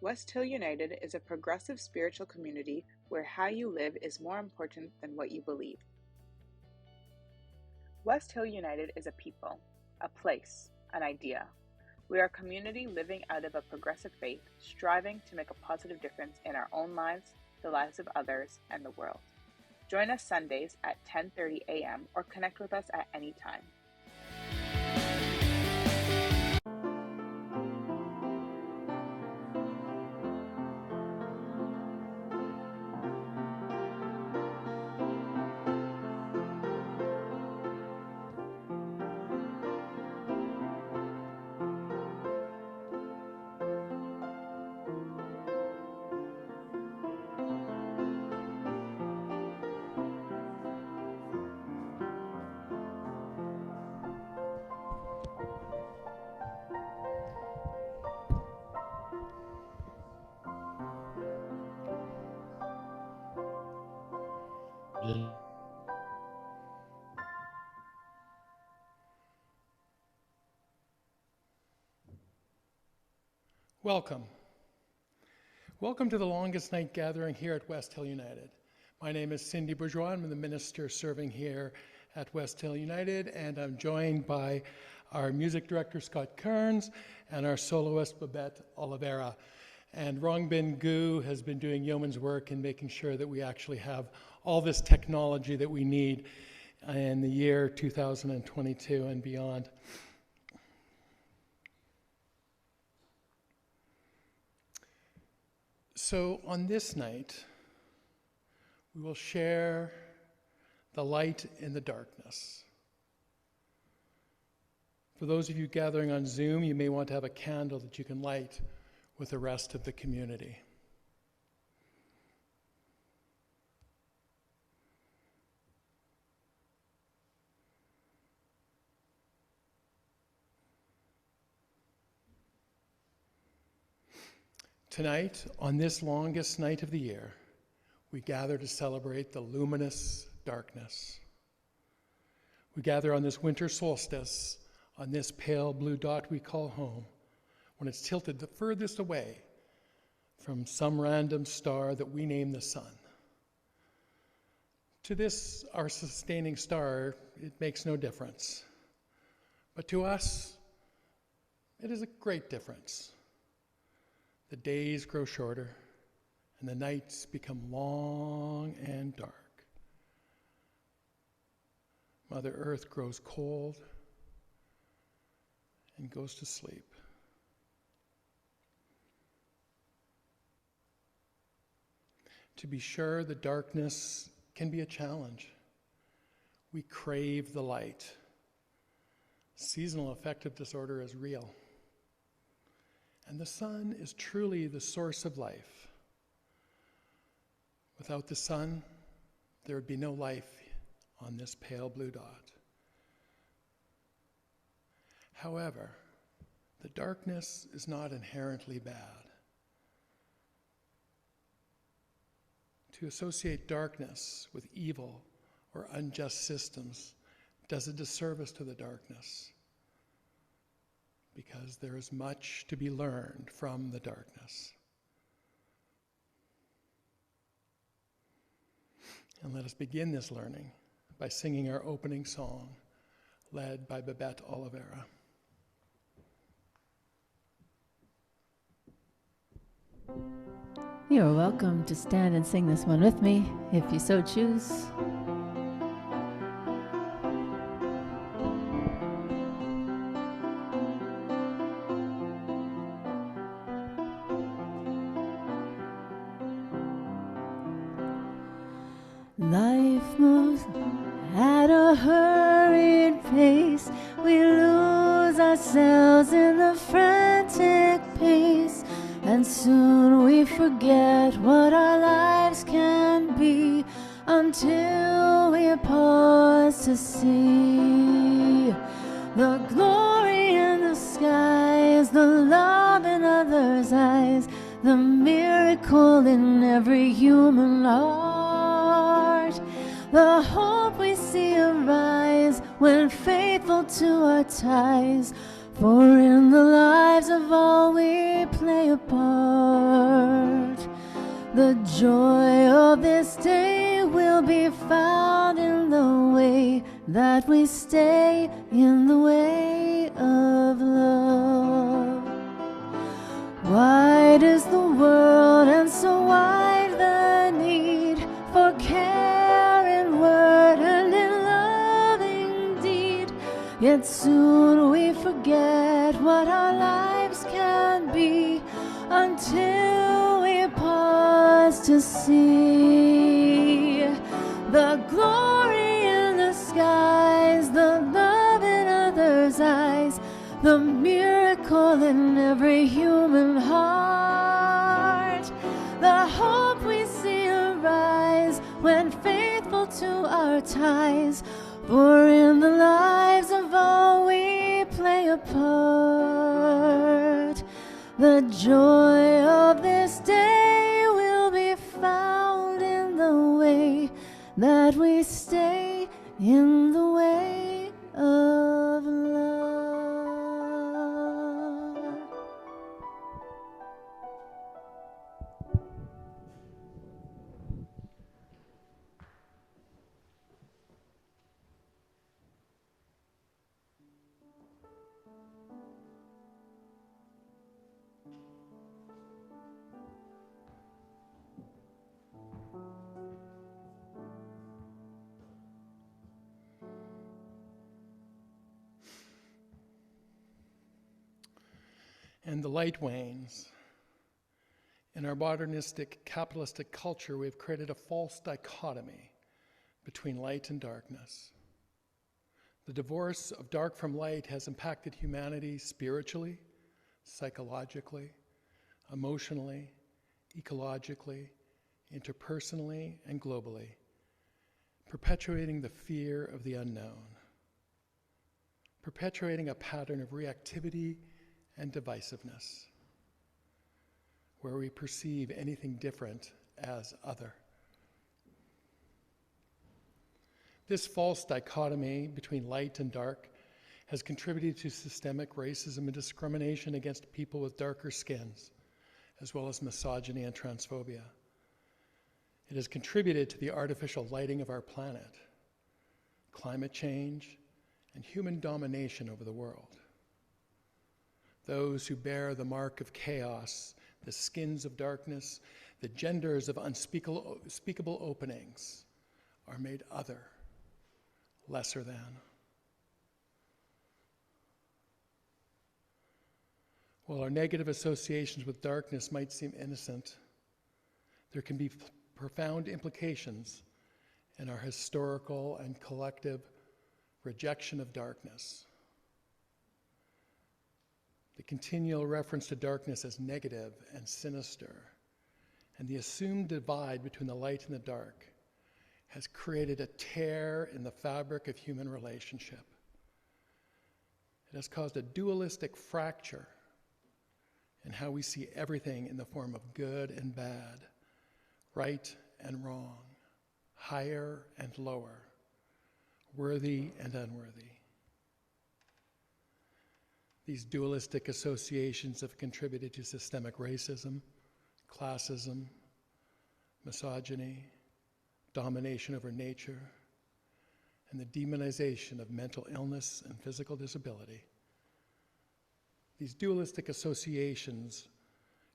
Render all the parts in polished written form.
West Hill United is a progressive spiritual community where how you live is more important than what you believe. West Hill United is a people, a place, an idea. We are a community living out of a progressive faith, striving to make a positive difference in our own lives, the lives of others, and the world. Join us Sundays at 10:30 a.m. or connect with us at any time. Welcome. Welcome to the longest night gathering here at West Hill United. My name is Cindy Bourgeois. I'm the minister serving here at West Hill United, and I'm joined by our music director, Scott Kearns, and our soloist, Babette Oliveira. And Rongbin Gu has been doing yeoman's work in making sure that we actually have all this technology that we need in the year 2022 and beyond. So on this night, we will share the light in the darkness. For those of you gathering on Zoom, you may want to have a candle that you can light with the rest of the community. Tonight, on this longest night of the year, we gather to celebrate the luminous darkness. We gather on this winter solstice, on this pale blue dot we call home, when it's tilted the furthest away from some random star that we name the sun. To this, our sustaining star, it makes no difference. But to us, it is a great difference. The days grow shorter, and the nights become long and dark. Mother Earth grows cold and goes to sleep. To be sure, the darkness can be a challenge. We crave the light. Seasonal affective disorder is real. And the sun is truly the source of life. Without the sun, there would be no life on this pale blue dot. However, the darkness is not inherently bad. To associate darkness with evil or unjust systems does a disservice to the darkness, because there is much to be learned from the darkness. And let us begin this learning by singing our opening song, led by Babette Oliveira. You're welcome to stand and sing this one with me, if you so choose. Life moves at a hurried pace. We lose ourselves in the frantic pace, and soon we forget what our lives can be until we pause to see the glory in the skies, the love in others' eyes, the miracle in every human heart, the hope we see arise when faithful to our ties, for in the lives of all we play a part. The joy of this day will be found in the way that we stay in the way of love. Wide is the world and so wide the need for care in word and in loving deed. Yet soon we forget what our lives can be until we pause to see the glory in the skies, the love in others' eyes, the miracle in every human heart, the hope we see arise when faithful to our ties, for in the lives of all we play a part. The joy of this day will be found in the way that we stay in the way of love. And the light wanes. In our modernistic, capitalistic culture, we've created a false dichotomy between light and darkness. The divorce of dark from light has impacted humanity spiritually, psychologically, emotionally, ecologically, interpersonally, and globally, perpetuating the fear of the unknown, perpetuating a pattern of reactivity and divisiveness, where we perceive anything different as other. This false dichotomy between light and dark has contributed to systemic racism and discrimination against people with darker skins, as well as misogyny and transphobia. It has contributed to the artificial lighting of our planet, climate change, and human domination over the world. Those who bear the mark of chaos, the skins of darkness, the genders of unspeakable openings, are made other, lesser than. While our negative associations with darkness might seem innocent, there can be profound implications in our historical and collective rejection of darkness. The continual reference to darkness as negative and sinister, and the assumed divide between the light and the dark, has created a tear in the fabric of human relationship. It has caused a dualistic fracture in how we see everything in the form of good and bad, right and wrong, higher and lower, worthy and unworthy. These dualistic associations have contributed to systemic racism, classism, misogyny, domination over nature, and the demonization of mental illness and physical disability. These dualistic associations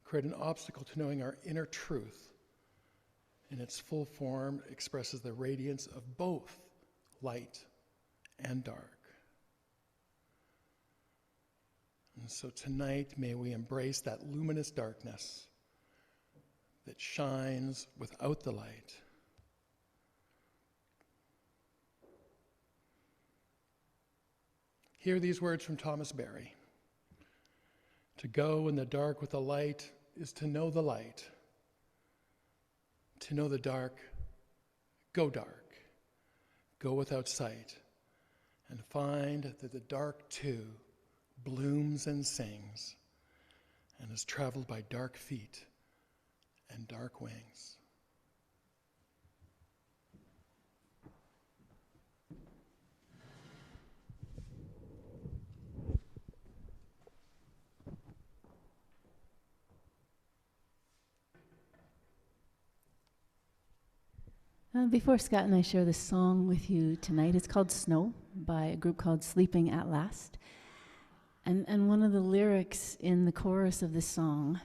create an obstacle to knowing our inner truth. In its full form, expresses the radiance of both light and dark. And so tonight, may we embrace that luminous darkness that shines without the light. Hear these words from Thomas Berry. To go in the dark with the light is to know the light. To know the dark, go dark. Go without sight, and find that the dark too blooms and sings, and is traveled by dark feet and dark wings. Before Scott and I share this song with you tonight, it's called Snow by a group called Sleeping at Last. And one of the lyrics in the chorus of this song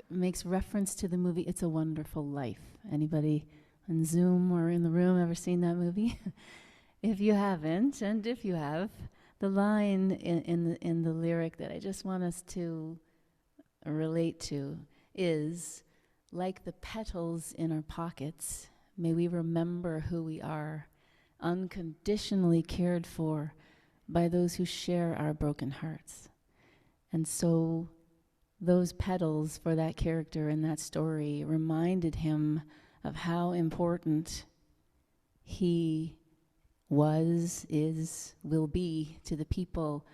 makes reference to the movie It's a Wonderful Life. Anybody on Zoom or in the room ever seen that movie? If you haven't, and if you have, the line in the lyric that I just want us to relate to is, like the petals in our pockets, may we remember who we are, unconditionally cared for by those who share our broken hearts. And so those petals for that character in that story reminded him of how important he was, is, will be to the people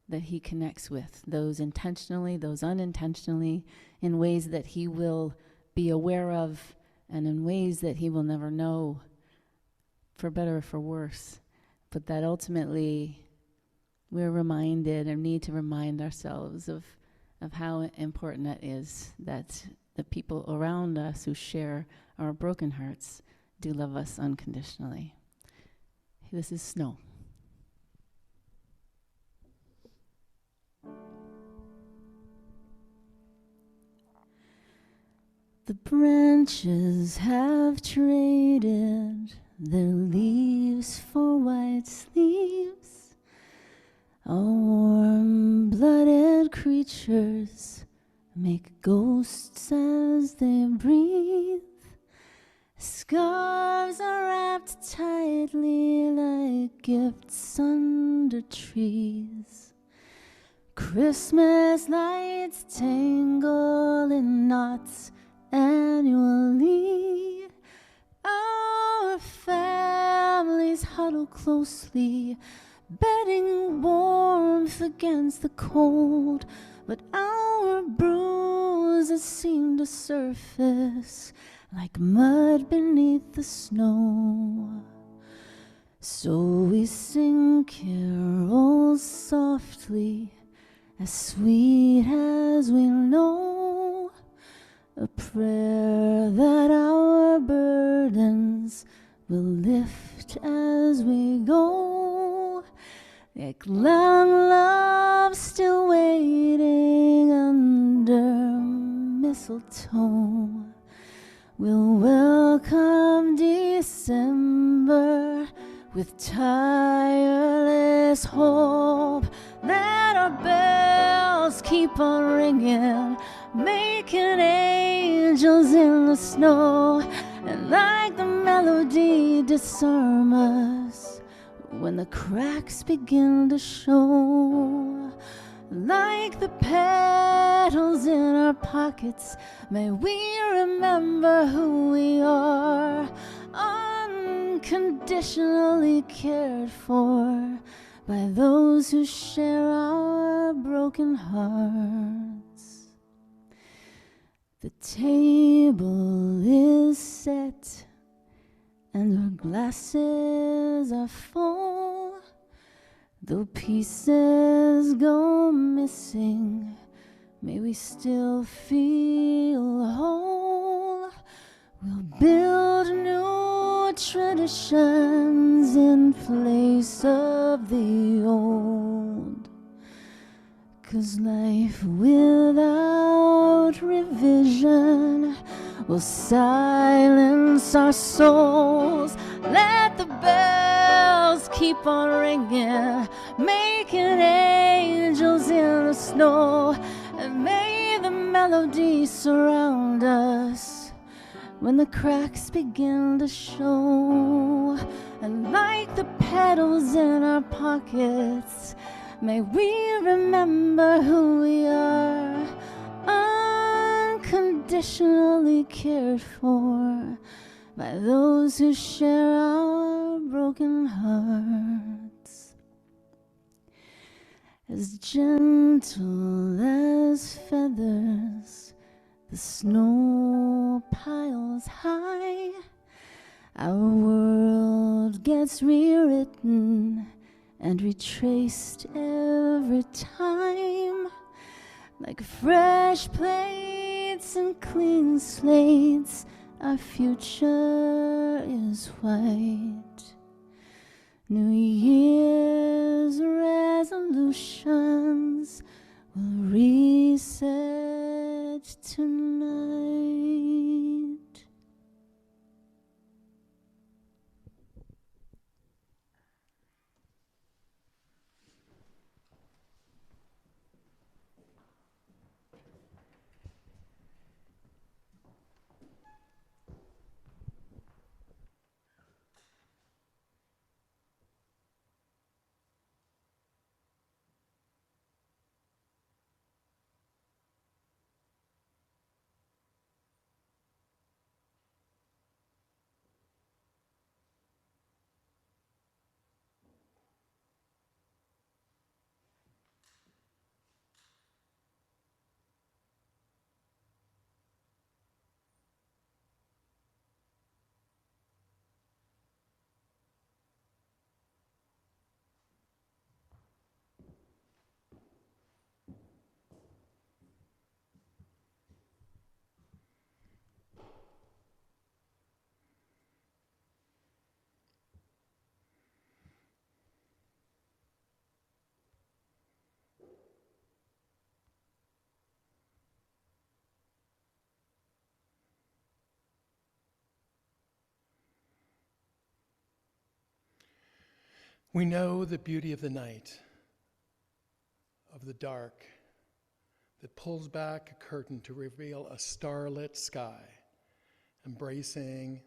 that he connects with, those intentionally, those unintentionally, in ways that he will be aware of and in ways that he will never know, for better or for worse. But that ultimately we're reminded and need to remind ourselves of how important that is, that the people around us who share our broken hearts do love us unconditionally. This is Snow. The branches have traded their leaves for white sleeves. Our warm-blooded creatures make ghosts as they breathe. Scarves are wrapped tightly like gifts under trees. Christmas lights tangle in knots annually. Our families huddle closely, bedding warmth against the cold, but our bruises seem to surface like mud beneath the snow. So we sing carols softly, as sweet as we know, a prayer that our burdens will lift as we go, like long love still waiting under mistletoe. We'll welcome December with tireless hope. Let our bells keep on ringing, making angels in the snow, and like the melody disarm us when the cracks begin to show. Like the petals in our pockets, may we remember who we are, unconditionally cared for by those who share our broken hearts. The table is set and our glasses are full. Though pieces go missing, may we still feel whole. We'll build new traditions in place of the old, 'cause life without revision will silence our souls. Let the bells keep on ringing, making angels in the snow, and may the melody surround us when the cracks begin to show. And like the petals in our pockets, may we remember who we are, unconditionally cared for by those who share our broken hearts. As gentle as feathers, the snow piles high. Our world gets rewritten and retraced every time, like fresh plates and clean slates our future is white. New Year's resolutions will reset tonight. We know the beauty of the night, of the dark, that pulls back a curtain to reveal a starlit sky, embracing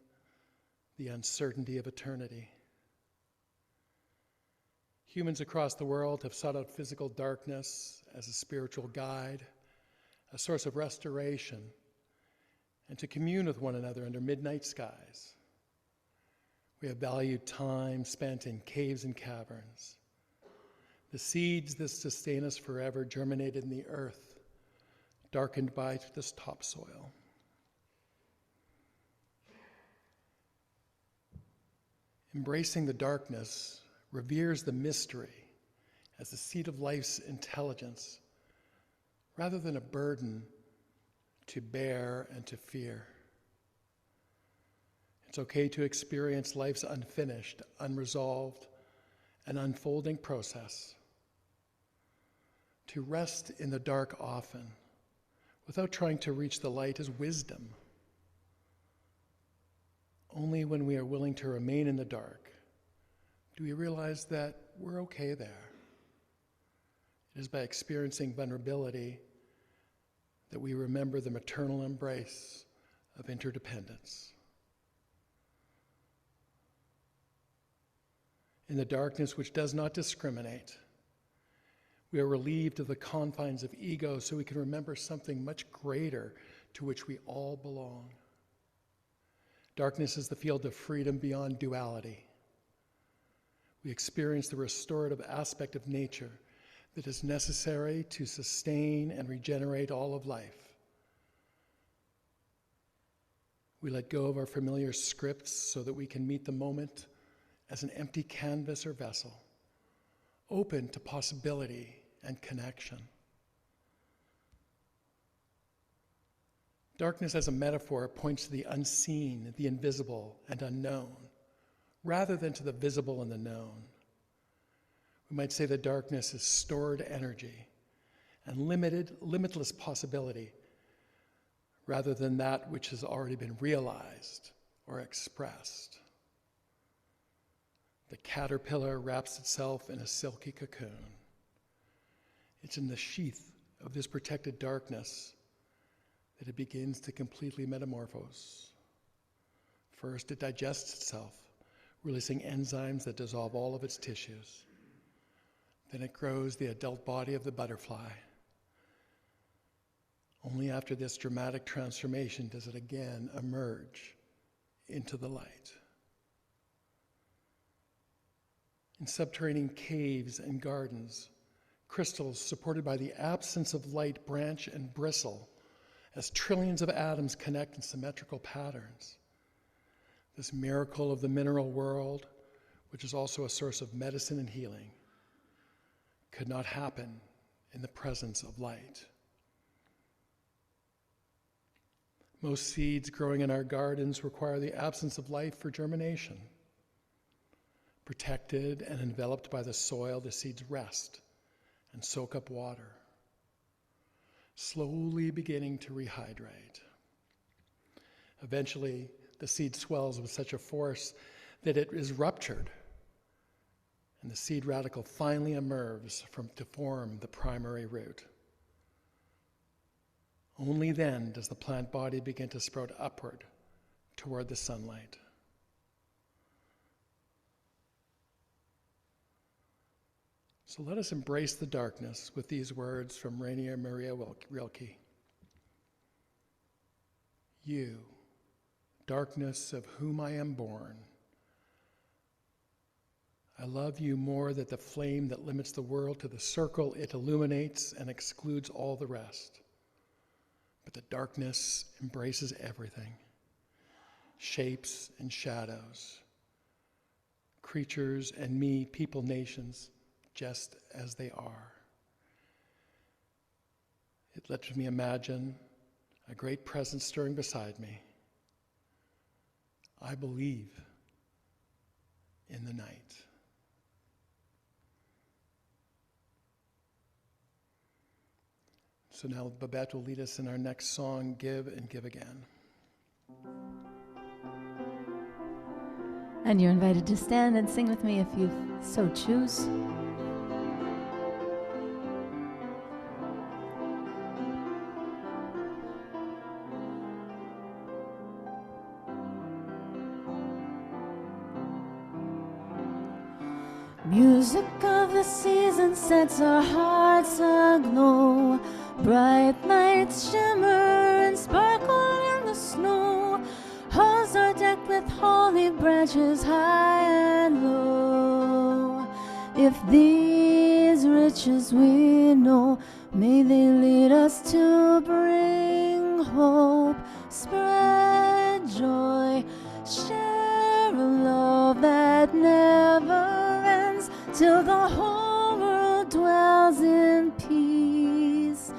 the uncertainty of eternity. Humans across the world have sought out physical darkness as a spiritual guide, a source of restoration, and to commune with one another under midnight skies. We have valued time spent in caves and caverns. The seeds that sustain us forever germinated in the earth, darkened by this topsoil. Embracing the darkness reveres the mystery as the seat of life's intelligence, rather than a burden to bear and to fear. It's okay to experience life's unfinished, unresolved, and unfolding process. To rest in the dark often, without trying to reach the light, is wisdom. Only when we are willing to remain in the dark do we realize that we're okay there. It is by experiencing vulnerability that we remember the maternal embrace of interdependence. In the darkness which does not discriminate, we are relieved of the confines of ego so we can remember something much greater to which we all belong. Darkness is the field of freedom beyond duality. We experience the restorative aspect of nature that is necessary to sustain and regenerate all of life. We let go of our familiar scripts so that we can meet the moment as an empty canvas or vessel, open to possibility and connection. Darkness as a metaphor points to the unseen, the invisible, and unknown, rather than to the visible and the known. We might say that darkness is stored energy and limitless possibility, rather than that which has already been realized or expressed. The caterpillar wraps itself in a silky cocoon. It's in the sheath of this protected darkness that it begins to completely metamorphose. First, it digests itself, releasing enzymes that dissolve all of its tissues. Then it grows the adult body of the butterfly. Only after this dramatic transformation does it again emerge into the light. In subterranean caves and gardens, crystals supported by the absence of light branch and bristle as trillions of atoms connect in symmetrical patterns. This miracle of the mineral world, which is also a source of medicine and healing, could not happen in the presence of light. Most seeds growing in our gardens require the absence of life for germination. Protected and enveloped by the soil, the seeds rest and soak up water, slowly beginning to rehydrate. Eventually, the seed swells with such a force that it is ruptured, and the seed radical finally emerges to form the primary root. Only then does the plant body begin to sprout upward toward the sunlight. So let us embrace the darkness with these words from Rainer Maria Rilke. You, darkness of whom I am born, I love you more than the flame that limits the world to the circle it illuminates and excludes all the rest. But the darkness embraces everything, shapes and shadows, creatures and me, people, nations, just as they are. It lets me imagine a great presence stirring beside me. I believe in the night. So now Babette will lead us in our next song, Give and Give Again. And you're invited to stand and sing with me if you so choose. Music of the season sets our hearts aglow. Bright lights shimmer and sparkle in the snow. Halls are decked with holly branches high and low. If these riches we know, may they lead us to bring hope, spread joy, share a love that never till the whole world dwells in peace.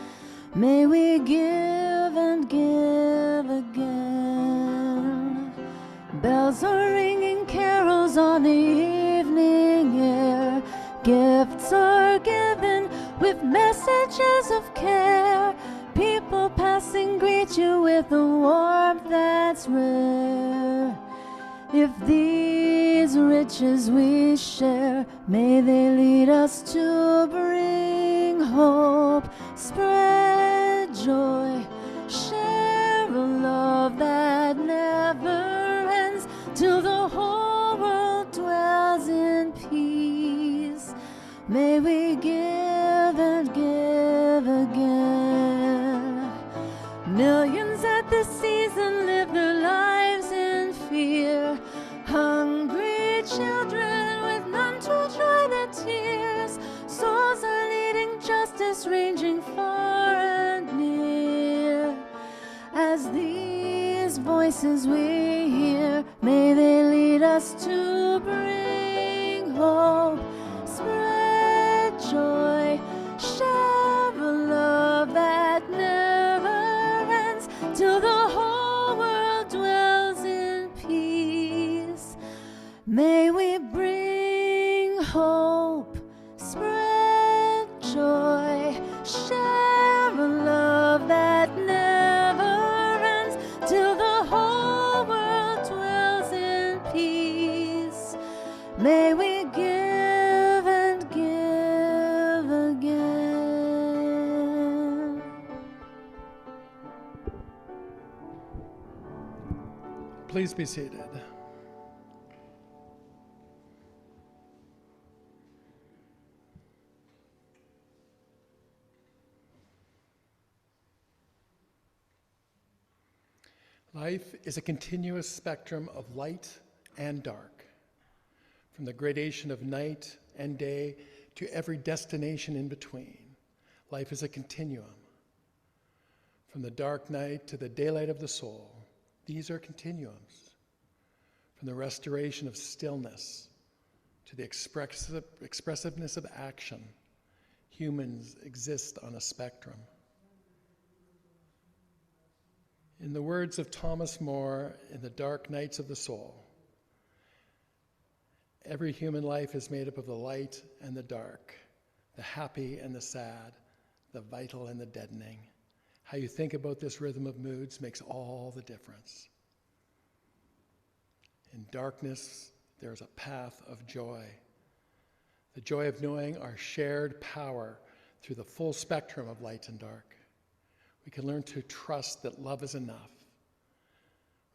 May we give and give again. Bells are ringing, carols on the evening air. Gifts are given with messages of care. People passing greet you with a warmth that's rare. If these riches we share, may they lead us to bring hope, spread joy, share a love that never ends, till the whole world dwells in peace. May we give and give again. Millions at this season live their lives in fear. Hungry children with none to dry their tears. Souls are needing justice, ranging far and near. As these voices we hear, may they lead us to bring hope, spread joy, share a love that never ends, till the whole world dwells in peace. May we bring hope, spread joy, share a love that never ends, till the whole world dwells in peace. May we give and give again. Please be seated. Life is a continuous spectrum of light and dark, from the gradation of night and day to every destination in between. Life is a continuum. From the dark night to the daylight of the soul, these are continuums. From the restoration of stillness to the expressiveness of action, humans exist on a spectrum. In the words of Thomas More in The Dark Nights of the Soul, every human life is made up of the light and the dark, the happy and the sad, the vital and the deadening. How you think about this rhythm of moods makes all the difference. In darkness, there's a path of joy. The joy of knowing our shared power through the full spectrum of light and dark. We can learn to trust that love is enough.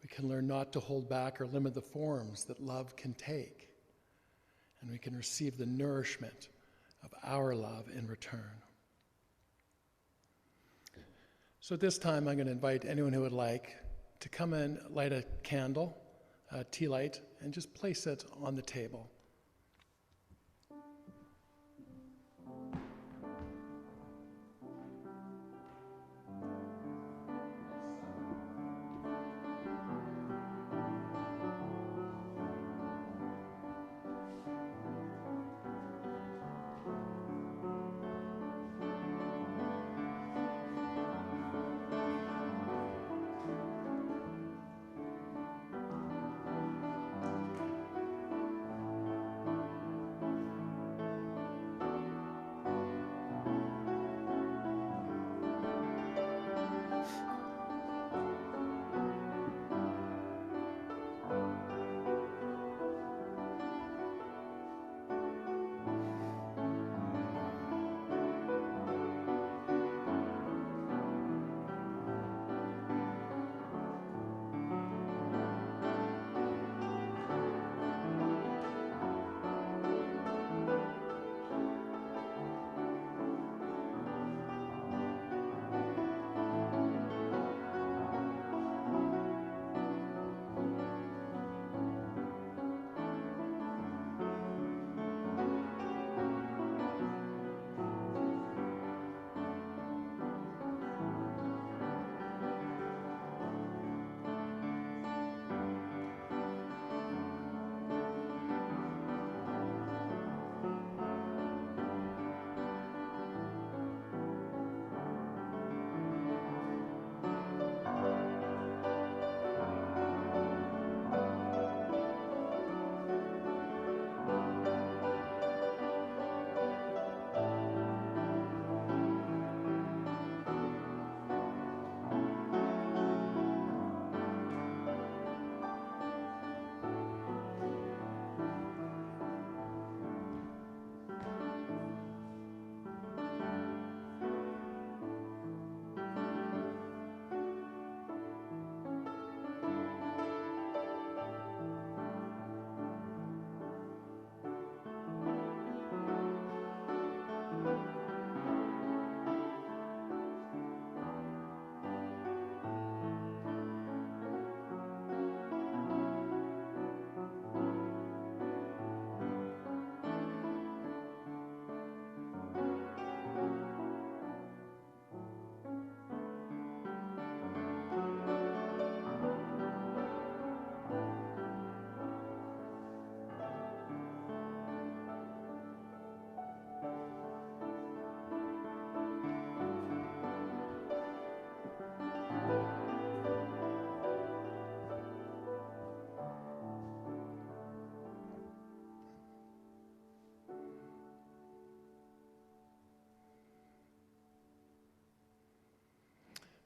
We can learn not to hold back or limit the forms that love can take. And we can receive the nourishment of our love in return. So at this time, I'm going to invite anyone who would like to come and light a candle, a tea light, and just place it on the table.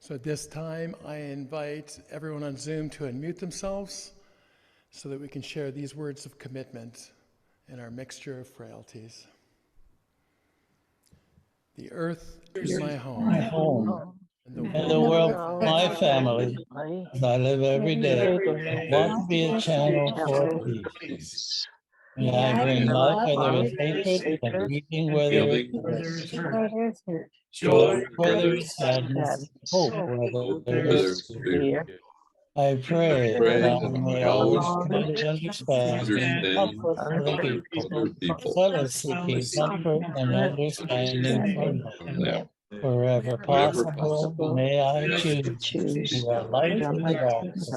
So at this time, I invite everyone on Zoom to unmute themselves so that we can share these words of commitment in our mixture of frailties. The earth is my home, and the world, my family, as I live every day. I want to be a channel for peace. May I bring love where there is hate, and healing where there is hurt, joy where there is sadness, hope where there is fear. I pray that I may always come to understand comfort other people, so that seeking comfort and understanding from them. Wherever possible, may I choose to be a light in the darkness,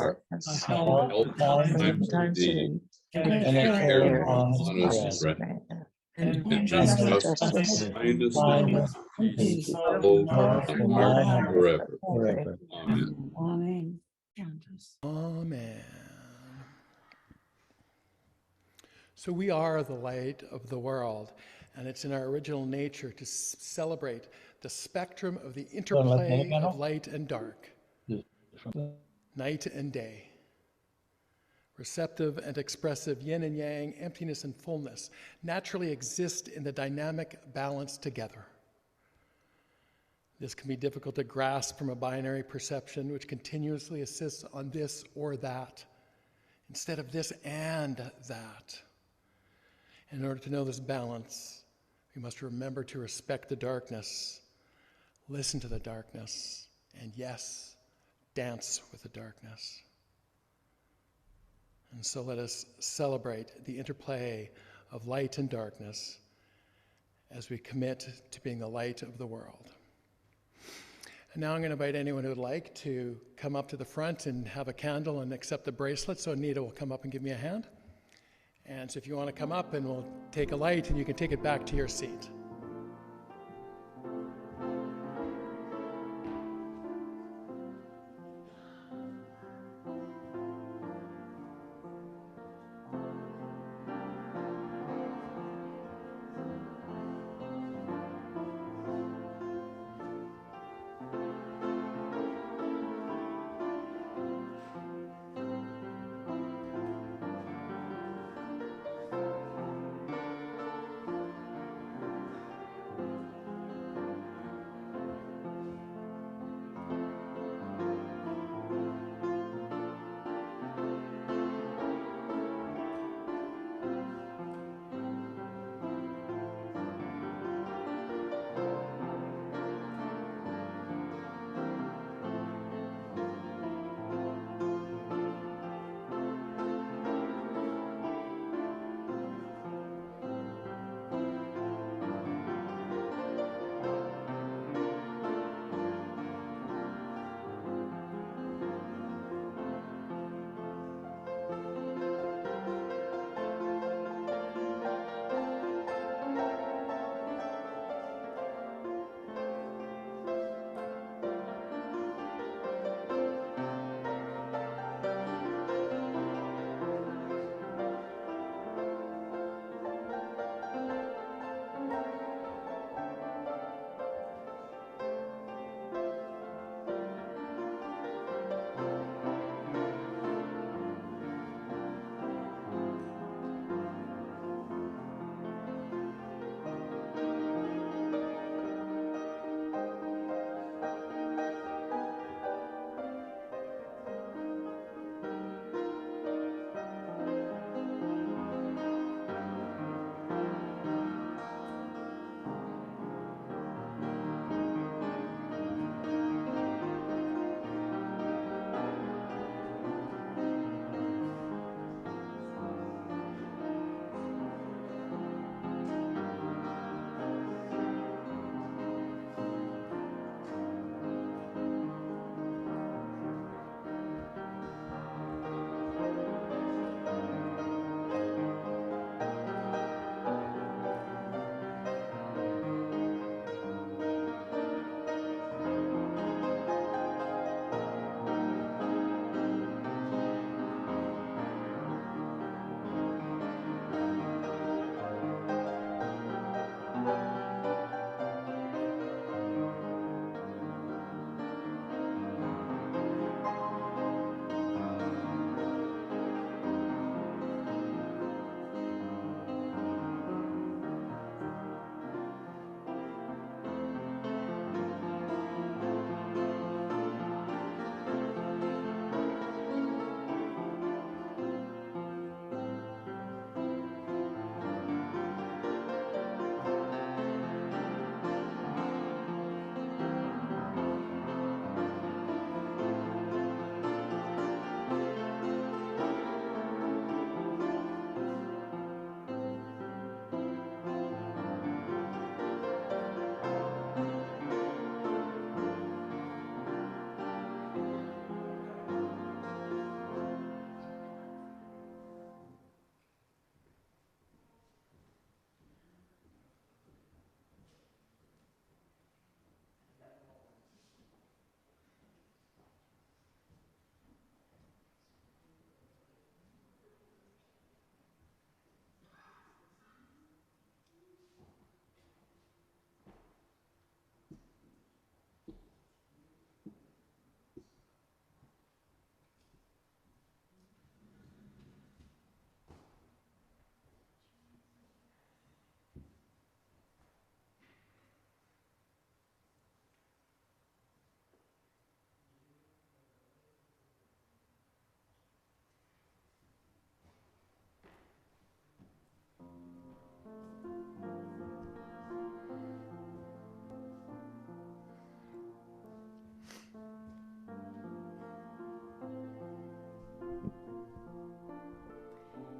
a help in times of need, and a caring, honest friend. And justice, kindness, and peace, both in my heart forever. Amen. Amen. So we are the light of the world, and it's in our original nature to celebrate the spectrum of the interplay of light and dark, night and day, receptive and expressive yin and yang, emptiness and fullness, naturally exist in the dynamic balance together. This can be difficult to grasp from a binary perception which continuously insists on this or that, instead of this and that. In order to know this balance, we must remember to respect the darkness, listen to the darkness, and yes, dance with the darkness. And so let us celebrate the interplay of light and darkness as we commit to being the light of the world. And now I'm going to invite anyone who would like to come up to the front and have a candle and accept the bracelet. So Anita will come up and give me a hand. And so if you want to come up, and we'll take a light and you can take it back to your seat.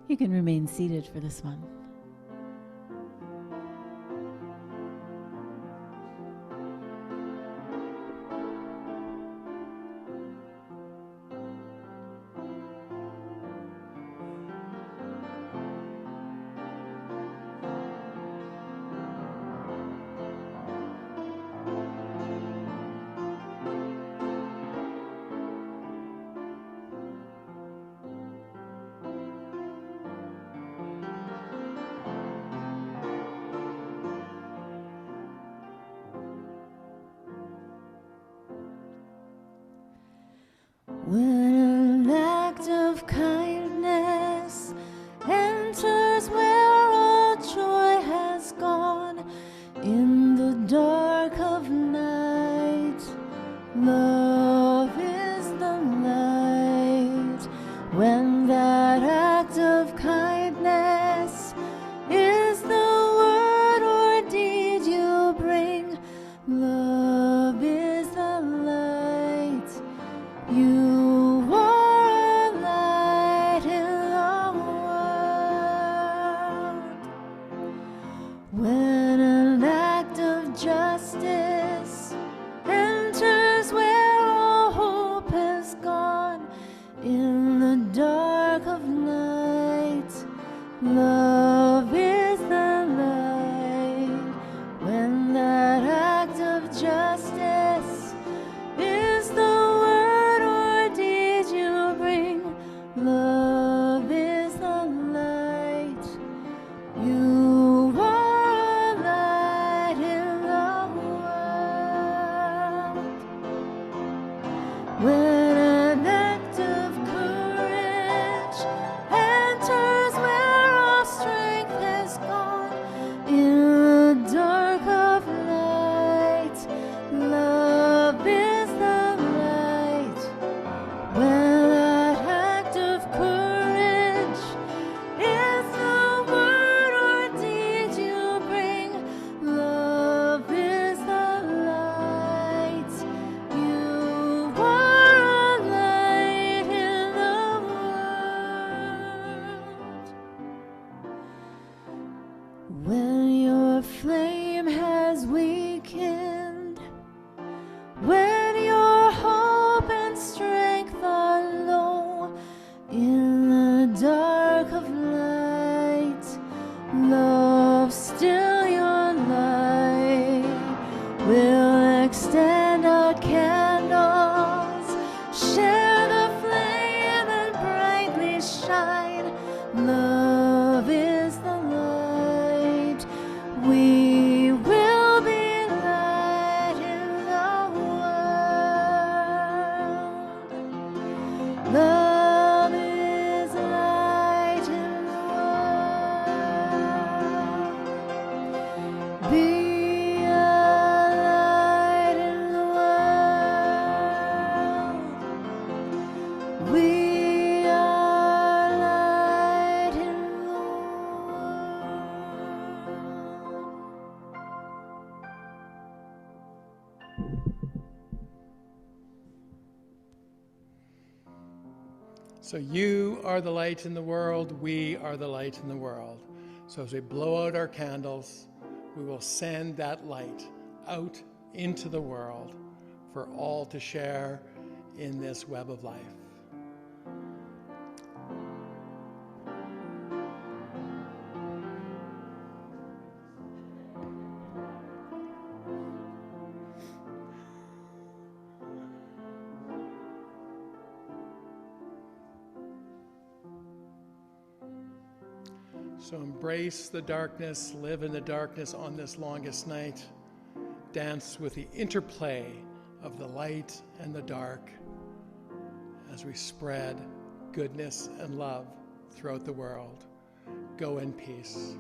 You can remain seated for this one. When an act of kindness enters where all joy has gone, in the dark of night, love is the light. When that act of kindness is the word or deed you bring, love is the light. You are a light in the world. When an act of justice enters where all hope is gone, in the dark of night, love is the light. When that act of justice is the word or deed you bring, love is the light. You are a light in the world. When an act of courage enters where all strength has gone, in the dark of night, love is the light. When that act of courage is the word or deed you bring, love is the light. You are a light in the world. When your flame has weakened, when your hope and strength are low, in the dark of night, love still your light. We'll extend our candles, share the flame and brightly shine. Love is the light. We will be light in the world. Love is light in the world. Be a light in the world. We are light in the world. So you are the light in the world, we are the light in the world. So as we blow out our candles, we will send that light out into the world for all to share in this web of life. So embrace the darkness, live in the darkness on this longest night. Dance with the interplay of the light and the dark as we spread goodness and love throughout the world. Go in peace.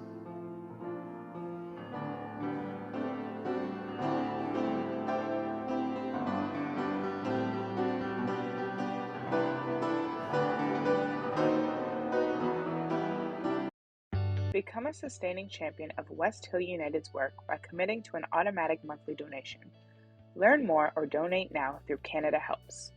Become a sustaining champion of West Hill United's work by committing to an automatic monthly donation. Learn more or donate now through Canada Helps.